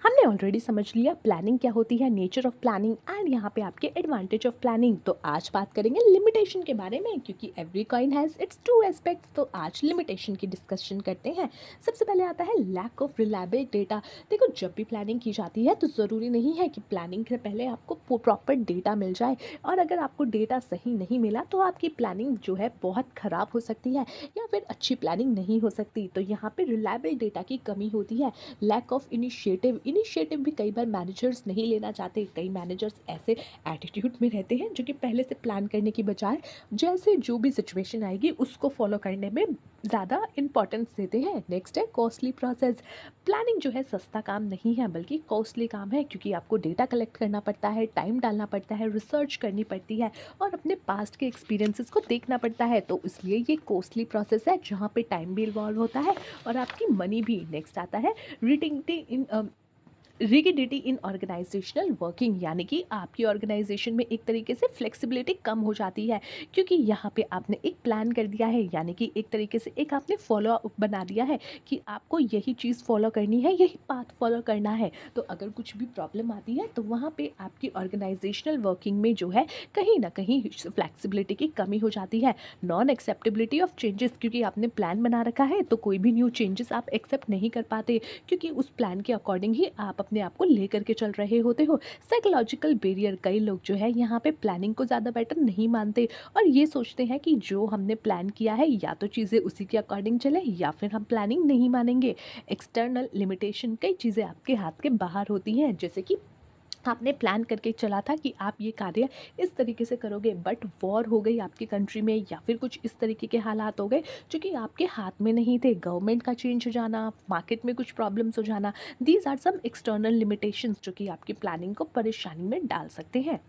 हमने ऑलरेडी समझ लिया प्लानिंग क्या होती है, नेचर ऑफ प्लानिंग एंड यहाँ पे आपके एडवांटेज ऑफ प्लानिंग। तो आज बात करेंगे लिमिटेशन के बारे में, क्योंकि every coin has its two aspects. तो आज लिमिटेशन की डिस्कशन करते हैं। सबसे पहले आता है लैक ऑफ रिलायबल डेटा। देखो, जब भी प्लानिंग की जाती है तो ज़रूरी नहीं है कि प्लानिंग से पहले आपको प्रॉपर डेटा मिल जाए, और अगर आपको डेटा सही नहीं मिला तो आपकी प्लानिंग जो है बहुत ख़राब हो सकती है या फिर अच्छी प्लानिंग नहीं हो सकती। तो यहाँ पे रिलायबल डेटा की कमी होती है। लैक ऑफ इनिशिएटिव भी कई बार मैनेजर्स नहीं लेना चाहते। कई मैनेजर्स ऐसे एटीट्यूड में रहते हैं जो कि पहले से प्लान करने की बजाय जैसे जो भी सिचुएशन आएगी उसको फॉलो करने में ज़्यादा इंपॉर्टेंस देते हैं। नेक्स्ट है कॉस्टली प्रोसेस। प्लानिंग जो है सस्ता काम नहीं है बल्कि कॉस्टली काम है, क्योंकि आपको डेटा कलेक्ट करना पड़ता है, टाइम डालना पड़ता है, रिसर्च करनी पड़ती है और अपने पास्ट के एक्सपीरियंसेस को देखना पड़ता है। तो इसलिए ये कॉस्टली प्रोसेस है जहाँ पे टाइम भी इन्वॉल्व होता है और आपकी मनी भी। नेक्स्ट आता है रिटिंग इन रिगिडिटी इन ऑर्गेनाइजेशनल वर्किंग, यानी कि आपकी ऑर्गेनाइजेशन में एक तरीके से फ्लेक्सिबिलिटी कम हो जाती है, क्योंकि यहाँ पे आपने एक प्लान कर दिया है, यानी कि एक तरीके से एक आपने फॉलो अप बना दिया है कि आपको यही चीज़ फॉलो करनी है, यही पाथ फॉलो करना है। तो अगर कुछ भी प्रॉब्लम आती है तो वहाँ पे आपकी ऑर्गेनाइजेशनल वर्किंग में जो है कहीं ना कहीं फ्लेक्सिबिलिटी की कमी हो जाती है। नॉन एक्सेप्टेबिलिटी ऑफ चेंजेस, क्योंकि आपने प्लान बना रखा है तो कोई भी न्यू चेंजेस आप एक्सेप्ट नहीं कर पाते, क्योंकि उस प्लान के अकॉर्डिंग ही आप अपने आप को लेकर के चल रहे होते हो। साइकोलॉजिकल बैरियर, कई लोग जो है यहाँ पे प्लानिंग को ज़्यादा बेटर नहीं मानते और ये सोचते हैं कि जो हमने प्लान किया है या तो चीज़ें उसी के अकॉर्डिंग चले या फिर हम प्लानिंग नहीं मानेंगे। एक्सटर्नल लिमिटेशन, कई चीज़ें आपके हाथ के बाहर होती हैं, जैसे कि आपने प्लान करके चला था कि आप ये कार्य इस तरीके से करोगे, बट वॉर हो गई आपकी कंट्री में या फिर कुछ इस तरीके के हालात हो गए जो कि आपके हाथ में नहीं थे। गवर्नमेंट का चेंज हो जाना, मार्केट में कुछ प्रॉब्लम्स हो जाना, these are some external limitations जो कि आपकी प्लानिंग को परेशानी में डाल सकते हैं।